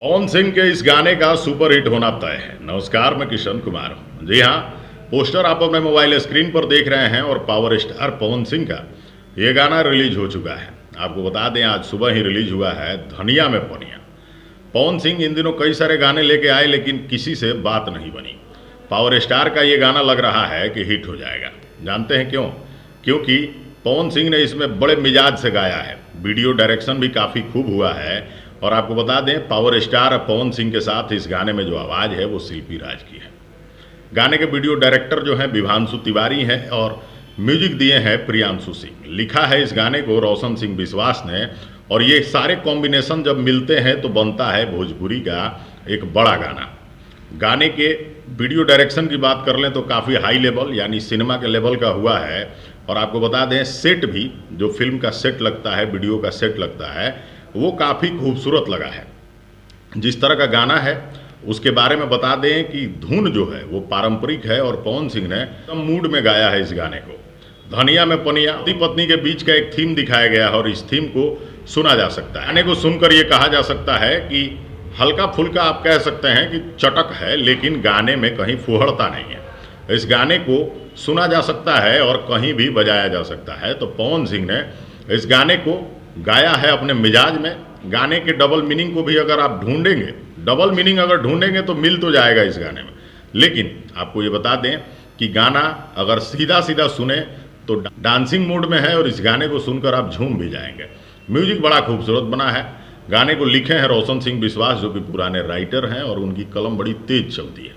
पवन सिंह के इस गाने का सुपर हिट होना तय है। नमस्कार, मैं किशन कुमार हूं। जी हाँ, पोस्टर आप अपने मोबाइल स्क्रीन पर देख रहे हैं और पावर स्टार पवन सिंह का ये गाना रिलीज हो चुका है। आपको बता दें, आज सुबह ही रिलीज हुआ है धनिया में पनिया। पवन सिंह इन दिनों कई सारे गाने लेके आए, लेकिन किसी से बात नहीं बनी। पावर स्टार का ये गाना लग रहा है कि हिट हो जाएगा। जानते हैं क्यों? क्योंकि पवन सिंह ने इसमें बड़े मिजाज से गाया है। वीडियो डायरेक्शन भी काफ़ी खूब हुआ है। और आपको बता दें, पावर स्टार पवन सिंह के साथ इस गाने में जो आवाज़ है वो शिल्पी राज की है। गाने के वीडियो डायरेक्टर जो हैं विभांशु तिवारी हैं और म्यूजिक दिए हैं प्रियांशु सिंह। लिखा है इस गाने को रोशन सिंह विश्वास ने। और ये सारे कॉम्बिनेशन जब मिलते हैं तो बनता है भोजपुरी का एक बड़ा गाना। गाने के वीडियो डायरेक्शन की बात कर लें तो काफ़ी हाई लेवल यानी सिनेमा के लेवल का हुआ है। और आपको बता दें, सेट भी जो फिल्म का सेट लगता है, वीडियो का सेट लगता है, वो काफ़ी खूबसूरत लगा है। जिस तरह का गाना है उसके बारे में बता दें कि धुन जो है वो पारंपरिक है और पवन सिंह ने एकदम मूड में गाया है इस गाने को। धनिया में पनिया, पति पत्नी के बीच का एक थीम दिखाया गया है और इस थीम को सुना जा सकता है। गाने को सुनकर ये कहा जा सकता है कि हल्का फुल्का आप कह सकते हैं कि चटक है, लेकिन गाने में कहीं फुहड़ता नहीं है। इस गाने को सुना जा सकता है और कहीं भी बजाया जा सकता है। तो पवन सिंह ने इस गाने को गाया है अपने मिजाज में। गाने के डबल मीनिंग को भी अगर आप ढूंढेंगे, डबल मीनिंग अगर ढूंढेंगे तो मिल तो जाएगा इस गाने में। लेकिन आपको ये बता दें कि गाना अगर सीधा सीधा सुने तो डांसिंग मूड में है और इस गाने को सुनकर आप झूम भी जाएंगे। म्यूजिक बड़ा खूबसूरत बना है। गाने को लिखे हैं रोशन सिंह विश्वास, जो कि पुराने राइटर हैं और उनकी कलम बड़ी तेज चलती है।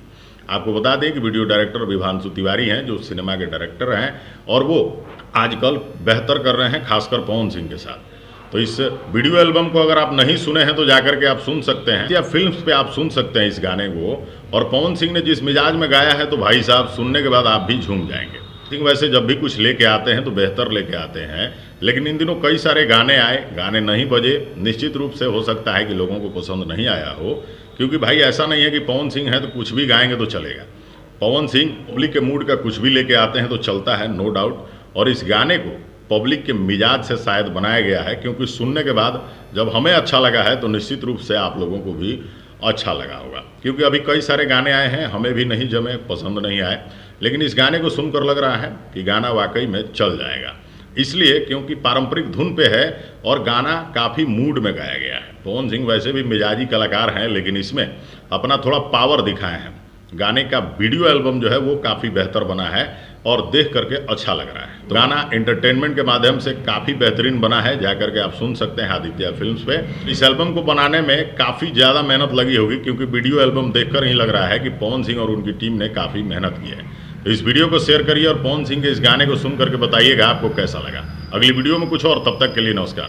आपको बता दें कि वीडियो डायरेक्टर विभांशु तिवारी हैं, जो सिनेमा के डायरेक्टर हैं और वो आजकल बेहतर कर रहे हैं, खासकर पवन सिंह के साथ। तो इस वीडियो एल्बम को अगर आप नहीं सुने हैं तो जाकर के आप सुन सकते हैं, या फिल्म्स पे आप सुन सकते हैं इस गाने को। और पवन सिंह ने जिस मिजाज में गाया है तो भाई साहब, सुनने के बाद आप भी झूम जाएंगे। सिंह वैसे जब भी कुछ लेके आते हैं तो बेहतर लेके आते हैं, लेकिन इन दिनों कई सारे गाने आए, गाने नहीं बजे। निश्चित रूप से हो सकता है कि लोगों को पसंद नहीं आया हो, क्योंकि भाई ऐसा नहीं है कि पवन सिंह है तो कुछ भी गाएंगे तो चलेगा। पवन सिंह पब्लिक के मूड का कुछ भी लेके आते हैं तो चलता है, नो डाउट। और इस गाने को पब्लिक के मिजाज से शायद बनाया गया है, क्योंकि सुनने के बाद जब हमें अच्छा लगा है तो निश्चित रूप से आप लोगों को भी अच्छा लगा होगा। क्योंकि अभी कई सारे गाने आए हैं, हमें भी नहीं जमे, पसंद नहीं आए, लेकिन इस गाने को सुनकर लग रहा है कि गाना वाकई में चल जाएगा। इसलिए क्योंकि पारंपरिक धुन पे है और गाना काफ़ी मूड में गाया गया है। पवन सिंह वैसे भी मिजाजी कलाकार हैं, लेकिन इसमें अपना थोड़ा पावर दिखाए हैं। गाने का वीडियो एल्बम जो है वो काफ़ी बेहतर बना है और देख करके अच्छा लग रहा है। तो गाना एंटरटेनमेंट के माध्यम से काफ़ी बेहतरीन बना है, जाकर के आप सुन सकते हैं आदित्य फिल्म्स पे। इस एल्बम को बनाने में काफ़ी ज़्यादा मेहनत लगी होगी, क्योंकि वीडियो एल्बम देखकर ही लग रहा है कि पवन सिंह और उनकी टीम ने काफ़ी मेहनत की है। तो इस वीडियो को शेयर करिए और पवन सिंह के इस गाने को सुन करके बताइएगा आपको कैसा लगा। अगली वीडियो में कुछ और, तब तक के लिए नमस्कार।